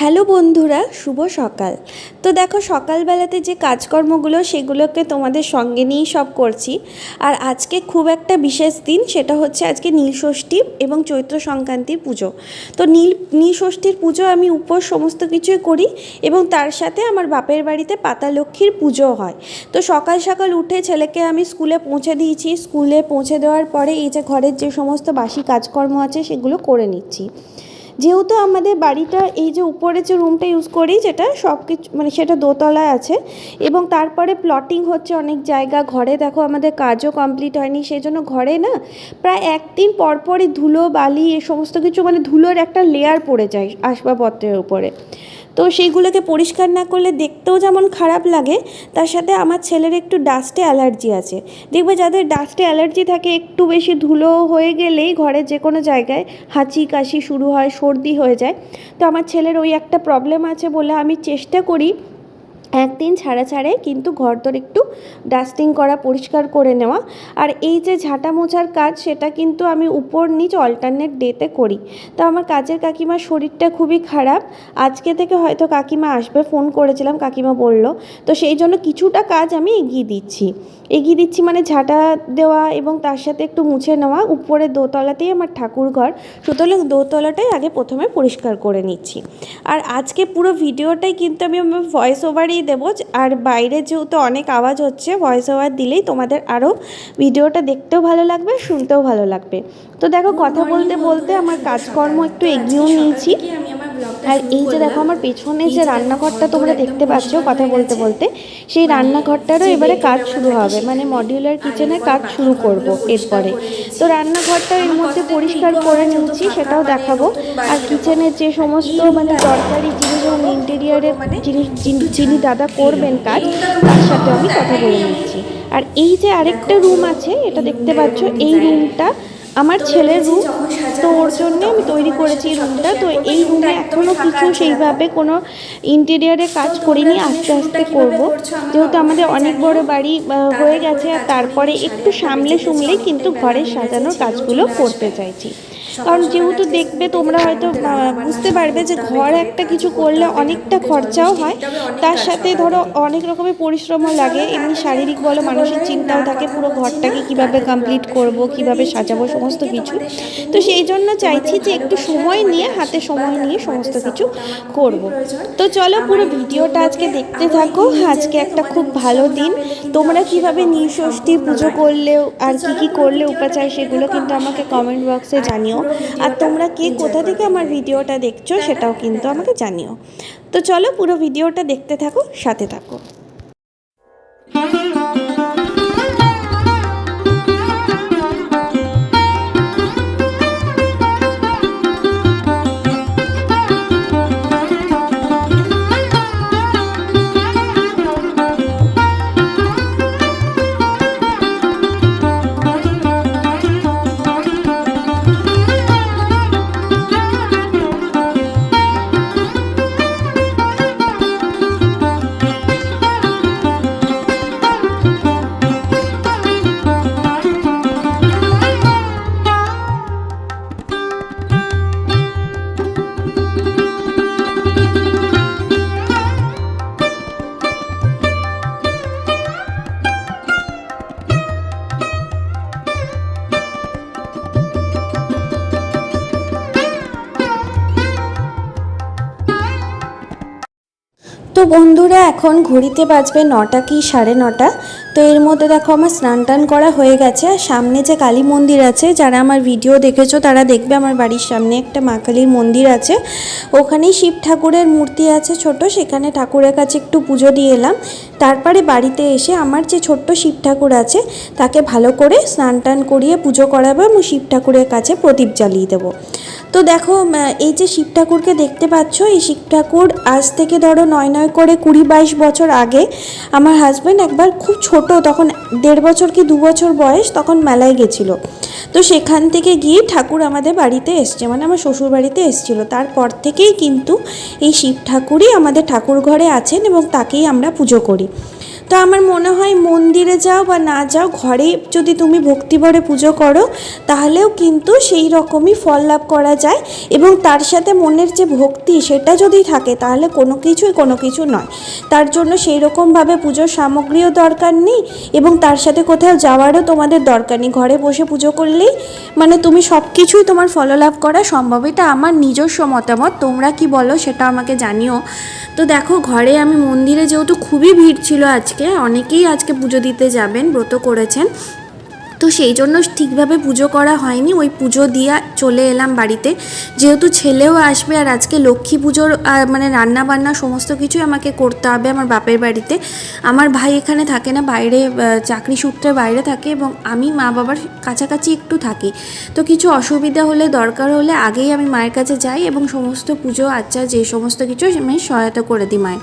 Hello বন্ধুরা, শুভ সকাল। তো দেখো, সকালবেলাতে যে কাজকর্মগুলো সেগুলোকে তোমাদের সঙ্গে নিয়েই সব করছি। আর আজকে খুব একটা বিশেষ দিন, সেটা হচ্ছে আজকে নীলষষ্ঠী এবং চৈত্র সংক্রান্তির পুজো। তো নীলষষ্ঠীর পুজো আমি উপোস সমস্ত কিছুই করি এবং তার সাথে আমার বাপের বাড়িতে পাতা লক্ষ্মীর পুজো হয়। তো সকাল সকাল উঠে ছেলেকে আমি স্কুলে পৌঁছে দিয়েছি। স্কুলে পৌঁছে দেওয়ার পরে এই যে ঘরের যে সমস্ত বাসি কাজকর্ম আছে সেগুলো করে নিচ্ছি। যেহেতু আমাদের বাড়িটা এই যে উপরে যে রুমটা ইউজ করি, যেটা সব কিছু মানে সেটা দোতলায় আছে এবং তারপরে প্লটিং হচ্ছে অনেক জায়গা। ঘরে দেখো আমাদের কাজও কমপ্লিট হয়নি, সেই জন্য ঘরে না প্রায় একদিন পরপরই ধুলো বালি এ সমস্ত কিছু মানে ধুলোর একটা লেয়ার পড়ে যায় আসবাবপত্রের উপরে। তো সেইগুলোকে পরিষ্কার না করলে দেখতেও যেমন খারাপ লাগে, তার সাথে আমার ছেলের একটু ডাস্টে অ্যালার্জি আছে। দেখবে যাদের ডাস্টে অ্যালার্জি থাকে, একটু বেশি ধুলো হয়ে গেলেই ঘরের যে কোনো জায়গায় হাঁচি কাশি শুরু হয়, সর্দি হয়ে যায়। তো আমার ছেলের ওই একটা প্রবলেম আছে বলে আমি চেষ্টা করি একদিন ছাড়াই কিন্তু ঘরদোর একটু ডাস্টিং করা, পরিষ্কার করে নেওয়া। আর এই যে ঝাঁটা মোছার কাজ, সেটা কিন্তু আমি উপর নিচ অল্টারনেট ডেতে করি। তো আমার কাজের কাকিমার শরীরটা খুবই খারাপ, আজকে থেকে হয়তো কাকিমা আসবে, ফোন করেছিলাম, কাকিমা বলল। তো সেই জন্য কিছুটা কাজ আমি এগিয়ে দিচ্ছি মানে ঝাঁটা দেওয়া এবং তার সাথে একটু মুছে নেওয়া। উপরে দোতলাতেই আমার ঠাকুর ঘর, সুতরাং দোতলাটাই আগে প্রথমে পরিষ্কার করে নিচ্ছি। আর আজকে পুরো ভিডিওটাই কিন্তু আমি আমার ভয়েস ওভারই দেবো। আর বাইরে যেহেতু অনেক আওয়াজ হচ্ছে, ভয়েস ওভার দিলেই তোমাদের আরও ভিডিওটা দেখতেও ভালো লাগবে, শুনতেও ভালো লাগবে। তো দেখো, কথা বলতে বলতে আমার কাজকর্ম একটু এগিয়েও নিয়েছি। আর এই যে দেখো আমার পেছনে যে রান্নাঘরটা তোমরা দেখতে পাচ্ছ কথা বলতে বলতে, সেই রান্নাঘরটারও এবারে কাজ শুরু হবে, মানে মডিউলার কিচেনের কাজ শুরু করব এরপরে। তো রান্নাঘরটা এর মধ্যে পরিষ্কার করে নিচ্ছি, সেটাও দেখাবো। আর কিচেনের যে সমস্ত মানে দরকারি জিনিস এবং ইন্টেরিয়ারের জিনিস যিনি দাদা করবেন কাজ, তার সাথে আমি কথা বলে নিচ্ছি। আর এই যে আরেকটা রুম আছে, এটা দেখতে পাচ্ছ, এই রুমটা আমার ছেলের রুম। তো ওর জন্যে আমি তৈরি করেছি এই রুমটা। তো এই রুমে এখনও কিছু সেইভাবে কোনো ইন্টেরিয়ারে কাজ করিনি, আস্তে আস্তে করব। যেহেতু আমাদের অনেক বড় বাড়ি হয়ে গেছে, আর তারপরে একটু সামলেই কিন্তু ঘরের সাজানোর কাজগুলো করতে চাইছি। কারণ যেহেতু দেখবে তোমরা হয়তো বুঝতে পারবে যে ঘর একটা কিছু করলে অনেকটা খরচাও হয়, তার সাথে ধরো অনেক রকমের পরিশ্রমও লাগে, এমনি শারীরিক বলো মানসিক চিন্তাও থাকে, পুরো ঘরটাকে কিভাবে কমপ্লিট করব, কিভাবে সাজাবো সমস্ত কিছু। তো সেই জন্য চাইছি যে একটু সময় নিয়ে, হাতে সময় নিয়ে সমস্ত কিছু করব। তো চলো পুরো ভিডিওটা আজকে দেখতে থাকো। আজকে একটা খুব ভালো দিন। তোমরা কিভাবে নীলষষ্ঠী পুজো করলেও আর কি করলে উপাচার, সেগুলো কিন্তু আমাকে কমেন্ট বক্সে জানিও। আর তোমরা কে কোথা থেকে আমার ভিডিওটা দেখছো সেটাও কিন্তু আমাকে জানিও। তো চলো পুরো ভিডিওটা দেখতে থাকো, সাথে থাকো। তো বন্ধুরা, এখন ঘড়িতে বাজবে 9টা কি 9:30। তো এর মধ্যে দেখো আমার স্নান টান করা হয়ে গেছে। আর সামনে যে কালী মন্দির আছে, যারা আমার ভিডিও দেখেছো তারা দেখবে আমার বাড়ির সামনে একটা মা কালীর মন্দির আছে। ওখানেই শিব ঠাকুরের মূর্তি আছে ছোট, সেখানে ঠাকুরের কাছে একটু পুজো দিয়ে এলাম। তারপরে বাড়িতে এসে আমার যে ছোট্ট শিব ঠাকুর আছে তাকে ভালো করে স্নান টান করিয়ে পুজো করাবো এবং শিব ঠাকুরের কাছে প্রদীপ জ্বালিয়ে দেবো। তো দেখো, এই যে শিব ঠাকুরকে দেখতে পাচ্ছ, এই শিব ঠাকুর আজ থেকে ধরো 9 করে 20-22 বছর আগে আমার হাজব্যান্ড একবার খুব ছোট, তখন 1.5 বছর কি 2 বছর বয়স, তখন মেলায় গেছিলো। তো সেখান থেকে গিয়ে ঠাকুর আমাদের বাড়িতে এসছে, মানে আমার শ্বশুর বাড়িতে এসেছিলো। তারপর থেকেই কিন্তু এই শিব ঠাকুরই আমাদের ঠাকুর ঘরে আছেন এবং তাকেই আমরা পুজো করি। তো আমার মনে হয় মন্দিরে যাও বা না যাও, ঘরে যদি তুমি ভক্তিভরে পুজো করো তাহলেও কিন্তু সেই রকমই ফল লাভ করা যায়। এবং তার সাথে মনের যে ভক্তি সেটা যদি থাকে তাহলে কোনো কিছু নয়। তার জন্য সেই রকমভাবে পুজোর সামগ্রীও দরকার নেই এবং তার সাথে কোথাও যাওয়ারও তোমাদের দরকার নেই। ঘরে বসে পুজো করলেই মানে তুমি সব কিছুই তোমার ফললাভ করা সম্ভব। এটা আমার নিজস্ব মতামত, তোমরা কি বলো সেটা আমাকে জানিও। তো দেখো ঘরে আমি মন্দিরে যেহেতু খুবই ভিড় ছিল আজকে, অনেকেই আজকে পুজো দিতে যাবেন, ব্রত করেছেন, তো সেই জন্য ঠিকভাবে পুজো করা হয়নি। ওই পুজো দিয়ে চলে এলাম বাড়িতে, যেহেতু ছেলেও আসবে আর আজকে লক্ষ্মী পুজোর মানে রান্না বান্না সমস্ত কিছুই আমাকে করতে হবে আমার বাপের বাড়িতে। আমার ভাই এখানে থাকে না, বাইরে চাকরি সূত্রে বাইরে থাকে এবং আমি মা বাবার কাছাকাছি একটু থাকি। তো কিছু অসুবিধা হলে দরকার হলে আগেই আমি মায়ের কাছে যাই এবং সমস্ত পুজো আচ্চার যে সমস্ত কিছু আমি সহায়তা করে দিই মায়ের।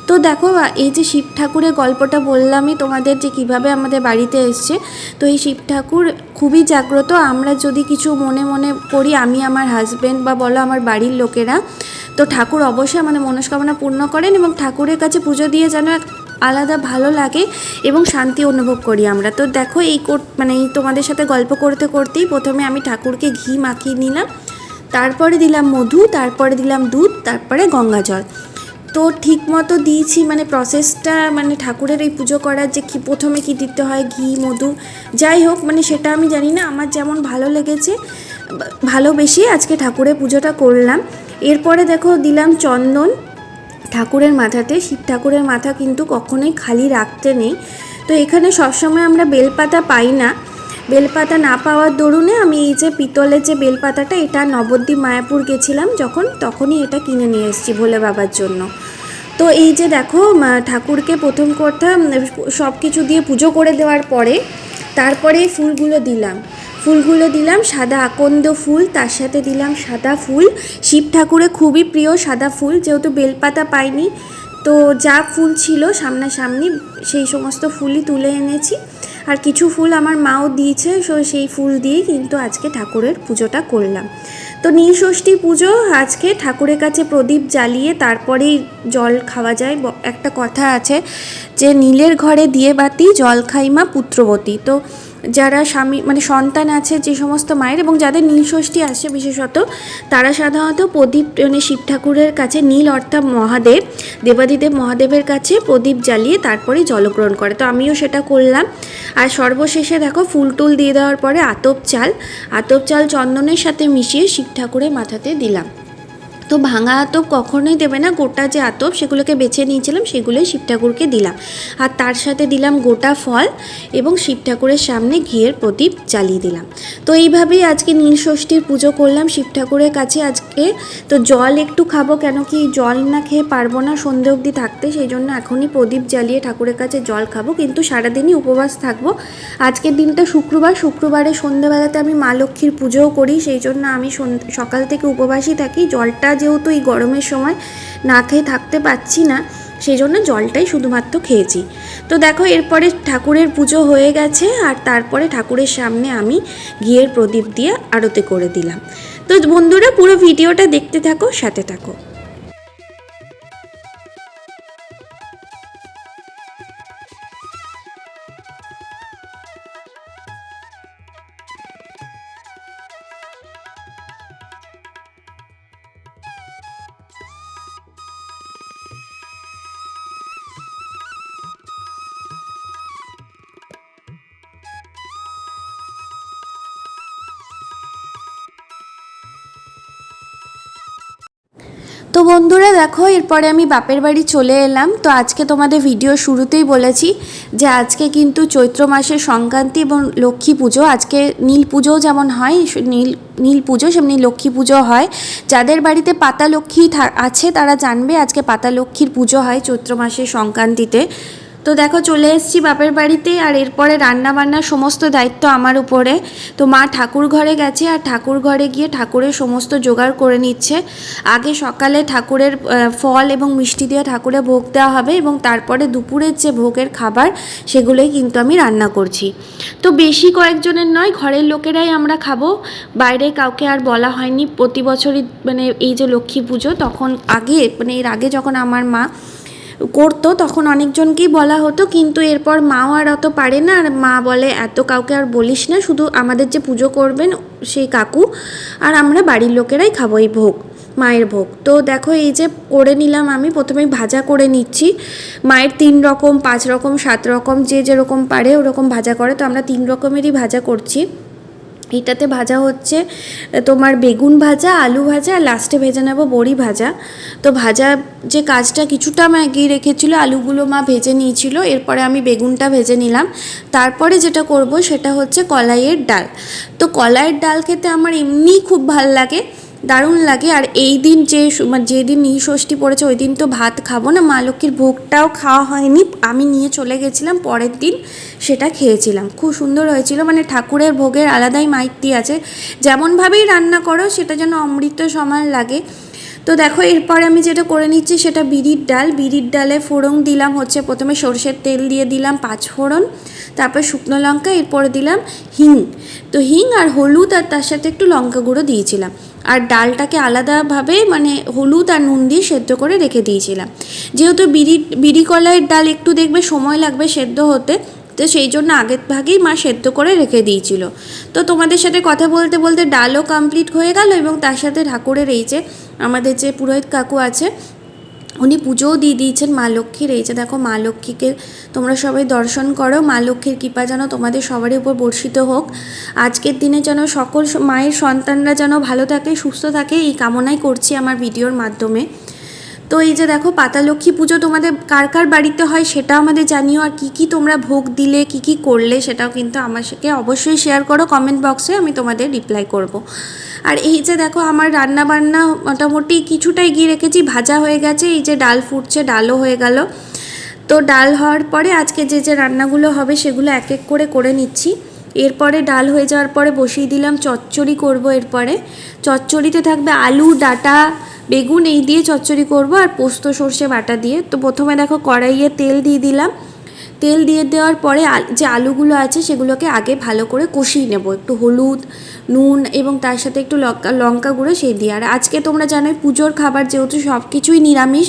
তো দেখো এই যে শিব ঠাকুরের গল্পটা বললামই তোমাদের যে কিভাবে আমাদের বাড়িতে এসছে। তো এই শিব ঠাকুর খুবই জাগ্রত। আমরা যদি কিছু মনে মনে করি, আমি আমার হাজব্যান্ড বা বলো আমার বাড়ির লোকেরা, তো ঠাকুর অবশ্যই আমাদের মনস্কামনা পূর্ণ করেন এবং ঠাকুরের কাছে পুজো দিয়ে যেন এক আলাদা ভালো লাগে এবং শান্তি অনুভব করি আমরা। তো দেখো এই মানে এই তোমাদের সাথে গল্প করতে করতেই প্রথমে আমি ঠাকুরকে ঘি মাখিয়ে নিলাম, তারপরে দিলাম মধু, তারপরে দিলাম দুধ, তারপরে গঙ্গা জল। তো ঠিক মতো দিয়েছি, মানে প্রসেসটা মানে ঠাকুরের এই পুজো করার যে কি প্রথমে কি দিতে হয়, ঘি মধু যাই হোক মানে সেটা আমি জানি না, আমার যেমন ভালো লেগেছে ভালোবেসে আজকে ঠাকুরের পুজোটা করলাম। এরপরে দেখো দিলাম চন্দন ঠাকুরের মাথাতে। শিব ঠাকুরের মাথা কিন্তু কখনোই খালি রাখতে নেই। তো এখানে সবসময় আমরা বেলপাতা পাই না, বেলপাতা না পাওয়ার দরুনে আমি এই যে পিতলের যে বেলপাতাটা, এটা নবদ্বীপ মায়াপুর গেছিলাম যখন, তখনই এটা কিনে নিয়ে এসেছি ভোলে বাবার জন্য। তো এই যে দেখো ঠাকুরকে প্রথম কথা সব কিছু দিয়ে পুজো করে দেওয়ার পরে তারপরে ফুলগুলো দিলাম সাদা আকন্দ ফুল, তার সাথে দিলাম সাদা ফুল। শিব ঠাকুরের খুবই প্রিয় সাদা ফুল, যেহেতু বেলপাতা পাইনি তো যা ফুল ছিল সামনাসামনি সেই সমস্ত ফুলই তুলে এনেছি। আর কিছু ফুল আমার মাও দিয়েছে, সেই ফুল দিয়েই কিন্তু আজকে ঠাকুরের পুজোটা করলাম। তো নীলষষ্ঠী পুজো আজকে ঠাকুরের কাছে প্রদীপ জ্বালিয়ে তারপরেই জল খাওয়া যায়। একটা কথা আছে যে নীলের ঘরে দিয়ে বাতি জল খাই মা পুত্রবতী। তো যারা স্বামী মানে সন্তান আছে যে সমস্ত মায়ের এবং যাদের নীলষষ্ঠী আসে বিশেষত, তারা সাধারণত প্রদীপ মানে শিব ঠাকুরের কাছে, নীল অর্থাৎ মহাদেব, দেবাদিদেব মহাদেবের কাছে প্রদীপ জ্বালিয়ে তারপরে জলগ্রহণ করে। তো আমিও সেটা করলাম। আর সর্বশেষে দেখো ফুল টুল দিয়ে দেওয়ার পরে আতপ চাল চন্দনের সাথে মিশিয়ে শিব ঠাকুরের মাথাতে দিলাম। তো ভাঙা আতপ কখনোই দেবে না, গোটা যে আতপ সেগুলোকে বেছে নিয়েছিলাম সেগুলোই শিব ঠাকুরকে দিলাম। আর তার সাথে দিলাম গোটা ফল এবং শিব ঠাকুরের সামনে ঘিয়ের প্রদীপ জ্বালিয়ে দিলাম। তো এইভাবেই আজকে নীলষষ্ঠীর পুজো করলাম শিব ঠাকুরের কাছে আজকে। তো জল একটু খাবো, কেন কি জল না খেয়ে পারবো না সন্ধে অবধি থাকতে, সেই জন্য এখনই প্রদীপ জ্বালিয়ে ঠাকুরের কাছে জল খাবো, কিন্তু সারাদিনই উপবাস থাকবো। আজকের দিনটা শুক্রবারে সন্ধ্যেবেলাতে আমি মা লক্ষ্মীর পুজোও করি, সেই জন্য আমি সকাল থেকে উপবাসই থাকি। জলটা যেহেতু এই গরমের সময় না খেয়ে থাকতে পারছি না, সেই জন্য জলটাই শুধুমাত্র খেয়েছি। তো দেখো এরপরে ঠাকুরের পুজো হয়ে গেছে আর তারপরে ঠাকুরের সামনে আমি ঘিয়ের প্রদীপ দিয়ে আরতি করে দিলাম। তো বন্ধুরা পুরো ভিডিওটা দেখতে থাকো, সাথে থাকো। তো বন্ধুরা দেখো এরপরে আমি বাপের বাড়ি চলে এলাম। তো আজকে তোমাদের ভিডিও শুরুতেই বলেছি যে আজকে কিন্তু চৈত্র মাসের সংক্রান্তি এবং লক্ষ্মী পুজো। আজকে নীল পুজো যেমন হয়, নীল পুজো সেমনি লক্ষ্মী পুজো হয়। যাদের বাড়িতে পাতা লক্ষ্মী আছে তারা জানবে আজকে পাতা লক্ষ্মীর পুজো হয় চৈত্র মাসের সংক্রান্তিতে। তো দেখো চলে এসেছি বাপের বাড়িতে আর এরপরে রান্না বান্নার সমস্ত দায়িত্ব আমার উপরে। তো মা ঠাকুর ঘরে গেছে আর ঠাকুর ঘরে গিয়ে ঠাকুরের সমস্ত জোগাড় করে নিচ্ছে। আগে সকালে ঠাকুরের ফল এবং মিষ্টি দিয়ে ঠাকুরে ভোগ দেওয়া হবে এবং তারপরে দুপুরের যে ভোগের খাবার সেগুলোই কিন্তু আমি রান্না করছি। তো বেশি কয়েকজনের নয়, ঘরের লোকেরাই আমরা খাবো, বাইরে কাউকে আর বলা হয়নি। প্রতি বছরই মানে এই যে লক্ষ্মী পুজো তখন আগে মানে এর আগে যখন আমার মা করতো তখন অনেকজনকেই বলা হতো, কিন্তু এরপর মাও আর অত পারে না, আর মা বলে এত কাউকে আর বলিস না, শুধু আমাদের যে পুজো করবেন সেই কাকু আর আমরা বাড়ির লোকেরাই খাবো এই ভোগ, মায়ের ভোগ। তো দেখো এই যে করে নিলাম, আমি প্রথমে ভাজা করে নিচ্ছি। মায়ের 3 রকম 5 রকম 7 রকম যে যেরকম পারে ওরকম ভাজা করে, তো আমরা 3 রকমেরই ভাজা করছি। এটাতে ভাজা হচ্ছে তোমার বেগুন ভাজা, আলু ভাজা, আর লাস্টে ভেজে নেব বড়ি ভাজা। তো ভাজা যে কাজটা কিছুটা মা এগিয়ে রেখেছিল, আলুগুলো মা ভেজে নিয়েছিল, এরপরে আমি বেগুনটা ভেজে নিলাম। তারপরে যেটা করব সেটা হচ্ছে কলাইয়ের ডাল। তো কলাইয়ের ডাল খেতে আমার এমনিই খুব ভাল লাগে, দারুণ লাগে। আর এই দিন যেদিন নীলষষ্ঠী পড়েছে ওই দিন তো ভাত খাবো না, মা লক্ষ্মীর ভোগটাও খাওয়া হয়নি, আমি নিয়ে চলে গেছিলাম, পরের দিন সেটা খেয়েছিলাম, খুব সুন্দর হয়েছিল। মানে ঠাকুরের ভোগের আলাদাই মাইতি আছে, যেমনভাবেই রান্না করো সেটা যেন অমৃত সমান লাগে। তো দেখো এরপরে আমি যেটা করে নিচ্ছি সেটা বিরির ডাল। বিরির ডালে ফোড়ন দিলাম হচ্ছে প্রথমে সরষের তেল দিয়ে দিলাম 5 ফোড়ন, তারপর শুকনো লঙ্কা, এরপরে দিলাম হিং। তো হিং আর হলুদ আর তার সাথে একটু লঙ্কা গুঁড়ো দিয়েছিলাম, আর ডালটাকে আলাদাভাবে মানে হলুদ আর নুন দিয়ে সেদ্ধ করে রেখে দিয়েছিলাম। যেহেতু বিরি কলাইয়ের ডাল একটু দেখবে সময় লাগবে সেদ্ধ হতে, তো সেই জন্য আগের ভাগেই মা সেদ্ধ করে রেখে দিয়েছিল। তো তোমাদের সাথে কথা বলতে বলতে ডালও কমপ্লিট হয়ে গেল, এবং তার সাথে ঠাকুরের এই যে আমাদের যে পুরোহিত কাকু আছে উনি পুজোও দিয়ে দিয়েছেন মা লক্ষ্মীর। এই যে দেখো মা লক্ষ্মীকে তোমরা সবাই দর্শন করো, মা লক্ষ্মীর কৃপা যেন তোমাদের সবারই উপর বর্ষিত হোক। আজকের দিনে যেন সকল মায়ের সন্তানরা যেন ভালো থাকে, সুস্থ থাকে, এই কামনাই করছি আমার ভিডিওর মাধ্যমে। তো এই যে দেখো পাতা লক্ষ্মী পুজো তোমাদের কার কার বাড়িতে হয় সেটাও আমাদের জানিও, আর কী কী তোমরা ভোগ দিলে, কী কী করলে সেটাও কিন্তু আমার সাথে অবশ্যই শেয়ার করো কমেন্ট বক্সে, আমি তোমাদের রিপ্লাই করব। আর এই যে দেখো আমার রান্না বান্না মোটামুটি কিছুটা এগিয়ে রেখেছি, ভাজা হয়ে গেছে, এই যে ডাল ফুটছে, ডালও হয়ে গেল। তো ডাল হওয়ার পরে আজকে যে যে রান্নাগুলো হবে সেগুলো এক এক করে নিচ্ছি। এরপরে ডাল হয়ে যাওয়ার পরে বসিয়ে দিলাম চচ্চড়ি করব। এরপরে চচ্চড়িতে থাকবে আলু, ডাঁটা, বেগুন এই দিয়ে চচ্চড়ি করব, আর পোস্ত সর্ষে বাটা দিয়ে। তো প্রথমে দেখো কড়াইয়ে তেল দিয়ে দিলাম, তেল দিয়ে দেওয়ার পরে যে আলুগুলো আছে সেগুলোকে আগে ভালো করে কষিয়ে নেব, একটু হলুদ, নুন এবং তার সাথে একটু লঙ্কা গুঁড়ো সেই দিয়ে। আর আজকে তোমরা জানোই পুজোর খাবার যেহেতু সব কিছুই নিরামিষ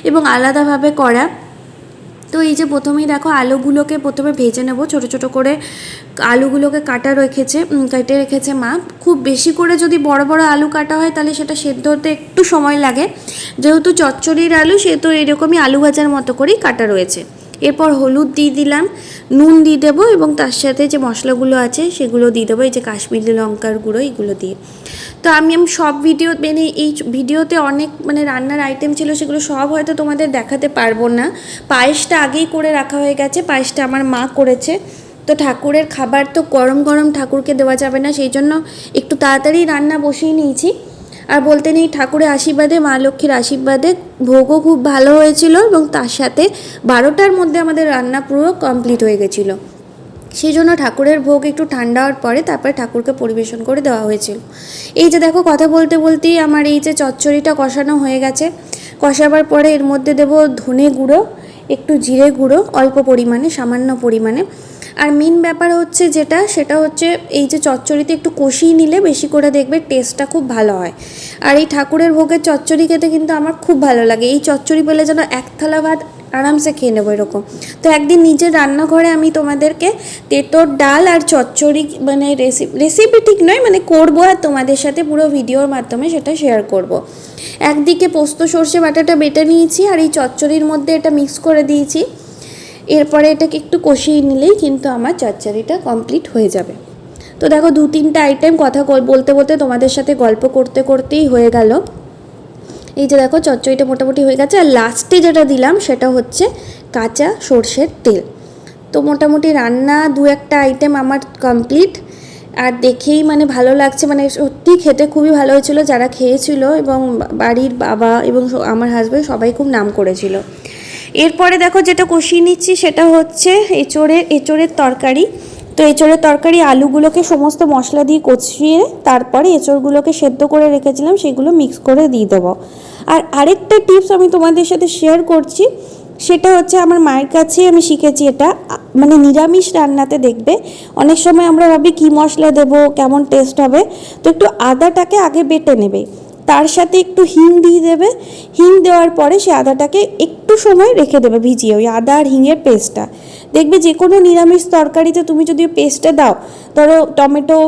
এবং আলাদাভাবে করা। তো এই যে প্রথমেই দেখো আলুগুলোকে প্রথমে ভেজে নেব, ছোটো ছোটো করে আলুগুলোকে কেটে রেখেছে মা। খুব বেশি করে যদি বড় বড় আলু কাটা হয় তাহলে সেটা সেদ্ধ হতে একটু সময় লাগে, যেহেতু চচ্চড়ির আলু সেহেতু এরকমই আলু ভাজার মতো করেই কাটা রয়েছে। এরপর হলুদ দিয়ে দিলাম, নুন দিয়ে দেবো, এবং তার সাথে যে মশলাগুলো আছে সেগুলো দিয়ে দেবো, এই যে কাশ্মীরি লঙ্কার গুঁড়ো এগুলো দিয়ে। তো আমি সব ভিডিও মানে এই ভিডিওতে অনেক মানে রান্নার আইটেম ছিল, সেগুলো সব হয়তো তোমাদের দেখাতে পারবো না। পায়েসটা আগেই করে রাখা হয়ে গেছে, পায়েসটা আমার মা করেছে। তো ঠাকুরের খাবার তো গরম গরম ঠাকুরকে দেওয়া যাবে না, সেই জন্য একটু তাড়াতাড়ি রান্না বসিয়ে নিয়েছি। আর বলতে নেই ঠাকুরের আশীর্বাদে, মা লক্ষ্মীর আশীর্বাদে ভোগও খুব ভালো হয়েছিল, এবং তার সাথে 12টার মধ্যে আমাদের রান্না পুরো কমপ্লিট হয়ে গেছিলো। সেই জন্য ঠাকুরের ভোগ একটু ঠান্ডা হওয়ার পরে তারপরে ঠাকুরকে পরিবেশন করে দেওয়া হয়েছিল। এই যে দেখো কথা বলতে বলতেই আমার এই যে চচ্চড়িটা কষানো হয়ে গেছে। কষাবার পরে এর মধ্যে দেব ধনে গুঁড়ো, একটু জিরে গুঁড়ো অল্প পরিমাণে, সামান্য পরিমাণে। আর মেন ব্যাপার হচ্ছে সেটা হচ্ছে এই যে চচ্চড়িতে একটু কষিয়ে নিলে বেশি করে দেখবে টেস্টটা খুব ভালো হয়। আর এই ঠাকুরের ভোগের চচ্চড়ি খেতে কিন্তু আমার খুব ভালো লাগে, এই চচ্চড়ি পেলে যেন এক থালা ভাত আরামসে খেয়ে নেবো এরকম। তো একদিন নিজের রান্নাঘরে আমি তোমাদেরকে তেঁতোর ডাল আর চচ্চড়ি মানে রেসিপি ঠিক নয় মানে করবো, আর তোমাদের সাথে পুরো ভিডিওর মাধ্যমে সেটা শেয়ার করব। একদিকে পোস্ত সর্ষে বাটাটা বেটে নিয়েছি, আর এই চচ্চড়ির মধ্যে এটা মিক্স করে দিয়েছি। এরপরে এটাকে একটু কষিয়ে নিলেই কিন্তু আমার চচ্চড়িটা কমপ্লিট হয়ে যাবে। তো দেখো 2-3টা আইটেম কথা বলতে বলতে তোমাদের সাথে গল্প করতে করতেই হয়ে গেল। এই যে দেখো চচ্চড়িটা মোটামুটি হয়ে গেছে, আর লাস্টে যেটা দিলাম সেটা হচ্ছে কাঁচা সর্ষের তেল। তো মোটামুটি রান্না 2-1টা আইটেম আমার কমপ্লিট, আর দেখেই মানে ভালো লাগছে, মানে সত্যি খেতে খুবই ভালো হয়েছিল। যারা খেয়েছিল এবং বাড়ির বাবা এবং আমার হাজব্যান্ড সবাই খুব নাম করেছিল। এরপরে দেখো যেটা কষিয়ে নিচ্ছি সেটা হচ্ছে এঁচোড়ের তরকারি। তো এঁচোড়ের তরকারি আলুগুলোকে সমস্ত মশলা দিয়ে কষিয়ে তারপরে এঁচোড়গুলোকে সেদ্ধ করে রেখেছিলাম সেগুলো মিক্স করে দিয়ে দেবো। আর আরেকটা টিপস আমি তোমাদের সাথে শেয়ার করছি, সেটা হচ্ছে আমার মায়ের কাছে আমি শিখেছি। এটা মানে নিরামিষ রান্নাতে দেখবে অনেক সময় আমরা ভাবি কী মশলা দেবো, কেমন টেস্ট হবে, তো একটু আদাটাকে আগে বেটে নেবে। তার সাথে একটু হিং দিয়ে দেবে। হিং দেওয়ার পরে সে আদাটাকে একটু সময় রেখে দেবে ভিজিয়ে, ওই আদা আর হিঙের পেস্টটা। দেখবে যে কোনো নিরামিষ তরকারিতে তুমি যদি পেস্টটা দাও, ধরো টমেটো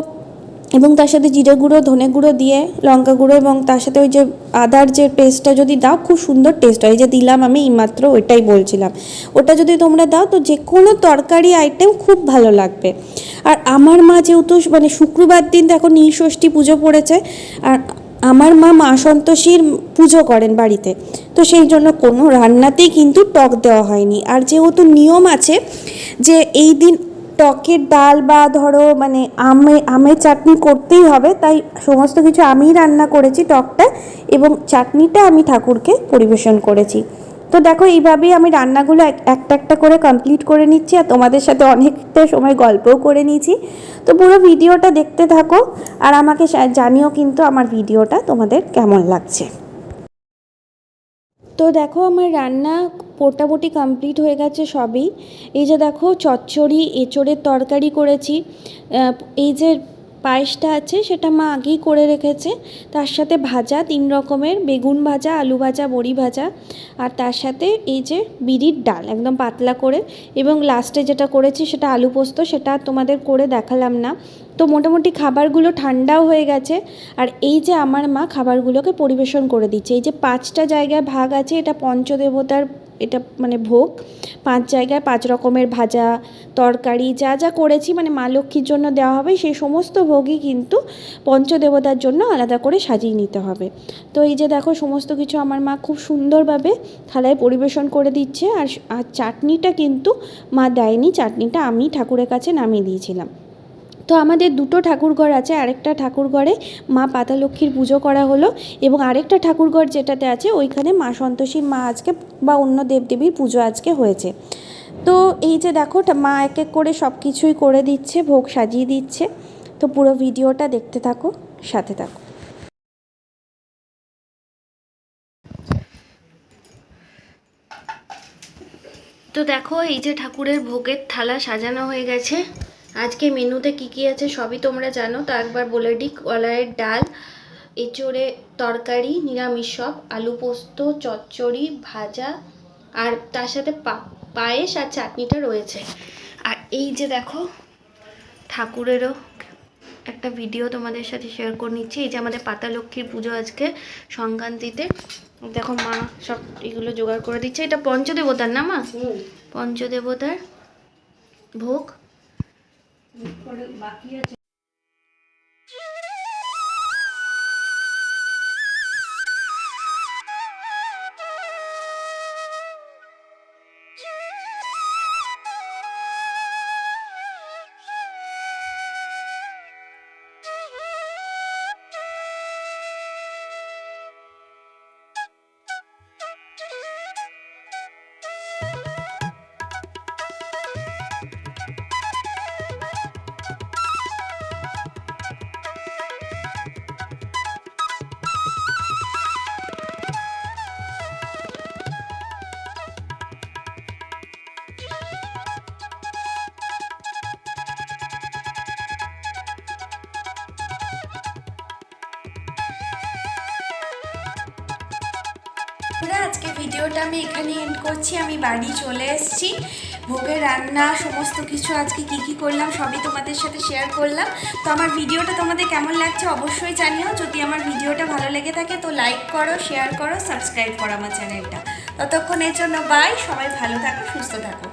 এবং তার সাথে জিরে গুঁড়ো, ধনে গুঁড়ো দিয়ে লঙ্কা গুঁড়ো এবং তার সাথে ওই যে আদার যে পেস্টটা যদি দাও, খুব সুন্দর টেস্ট হয়। এই যে দিলাম আমি এইমাত্র, ওইটাই বলছিলাম, ওটা যদি তোমরা দাও তো যে কোনো তরকারি আইটেম খুব ভালো লাগবে। আর আমার মা যেহেতু মানে শুক্রবার দিন দেখো নীলষষ্ঠী পুজো পড়েছে, আর আমার মা মা সন্তোষীর পুজো করেন বাড়িতে, তো সেই জন্য কোনো রান্নাতেই কিন্তু টক দেওয়া হয়নি। আর যেহেতু নিয়ম আছে যে এই দিন টকের ডাল বা ধরো মানে আমের চাটনি করতেই হবে, তাই সমস্ত কিছু আমিই রান্না করেছি টকটা, এবং চাটনিটা আমি ঠাকুরকে পরিবেশন করেছি। তো দেখো এইভাবেই আমি রান্নাগুলো একটা একটা করে কমপ্লিট করে নিচ্ছি, আর তোমাদের সাথে অনেকটা সময় গল্পও করে নিয়েছি। তো পুরো ভিডিওটা দেখতে থাকো, আর আমাকে জানিও কিন্তু আমার ভিডিওটা তোমাদের কেমন লাগছে। তো দেখো আমার রান্না মোটামুটি কমপ্লিট হয়ে গেছে সবই। এই যে দেখো চচ্চড়ি, এঁচোড়ের তরকারি করেছি, এই যে পায়েসটা আছে সেটা মা আগেই করে রেখেছে, তার সাথে ভাজা 3 রকমের, বেগুন ভাজা, আলু ভাজা, বড়ি ভাজা, আর তার সাথে এই যে বিরির ডাল একদম পাতলা করে, এবং লাস্টে যেটা করেছি সেটা আলু পোস্ত, সেটা তোমাদের করে দেখালাম না। তো মোটামুটি খাবারগুলো ঠান্ডাও হয়ে গেছে, আর এই যে আমার মা খাবারগুলোকে পরিবেশন করে দিচ্ছে। এই যে 5টা জায়গায় ভাগ আছে, এটা পঞ্চদেবতার, এটা মানে ভোগ, 5 জায়গায় 5 রকমের ভাজা তরকারি যা যা করেছি মানে মা লক্ষ্মীর জন্য দেওয়া হবে, সেই সমস্ত ভোগই কিন্তু পঞ্চদেবতার জন্য আলাদা করে সাজিয়ে নিতে হবে। তো এই যে দেখো সমস্ত কিছু আমার মা খুব সুন্দরভাবে থালায় পরিবেশন করে দিচ্ছে। আর চাটনিটা কিন্তু মা দেয়নি, চাটনিটা আমি ঠাকুরের কাছে নামিয়ে দিয়েছিলাম। তো আমাদের 2টো ঠাকুরঘর আছে, আরেকটা ঠাকুরঘরে মা পাতা লক্ষ্মীর পুজো করা হলো, এবং আরেকটা ঠাকুরঘর যেটাতে আছে ওইখানে মা সন্তোষীর মা আজকে বা অন্য দেবদেবীর পুজো আজকে হয়েছে। তো এই যে দেখো মা এক এক করে সব কিছুই করে দিচ্ছে, ভোগ সাজিয়ে দিচ্ছে। তো পুরো ভিডিওটা দেখতে থাকো, সাথে থাকো। তো দেখো এই যে ঠাকুরের ভোগের থালা সাজানো হয়ে গেছে। আজকে মেনুতে কি কি আছে সবই তোমরা জানো, তো একবার বলে দিই। কলাইয়ের ডাল, এঁচোড়ে তরকারি, নিরামিষ সব, আলু পোস্ত, চচ্চড়ি, ভাজা, আর তার সাথে পায়েস আর চাটনিটা রয়েছে। আর এই যে দেখো ঠাকুরেরও একটা ভিডিও তোমাদের সাথে শেয়ার করে নিচ্ছি। এই যে আমাদের পাতা লক্ষ্মীর পুজো আজকে সংক্রান্তিতে, দেখো মা সব এগুলো জোগাড় করে দিচ্ছে। এটা পঞ্চদেবতার না মা? পঞ্চদেবতার ভোগ বাকি আছে। আজকে ভিডিওটা আমি এখানে এন্ড করছি। আমি বাড়ি চলে এসেছি, ভোগের রান্না সমস্ত কিছু আজকে কি কি করলাম সবই তোমাদের সাথে শেয়ার করলাম। তো আমার ভিডিওটা তোমাদের কেমন লাগছে অবশ্যই জানিও। যদি আমার ভিডিওটা ভালো লেগে থাকে তো লাইক করো, শেয়ার করো, সাবস্ক্রাইব করো আমার চ্যানেলটা। ততক্ষণের জন্য বাই, সবাই ভালো থাকো, সুস্থ থাকো।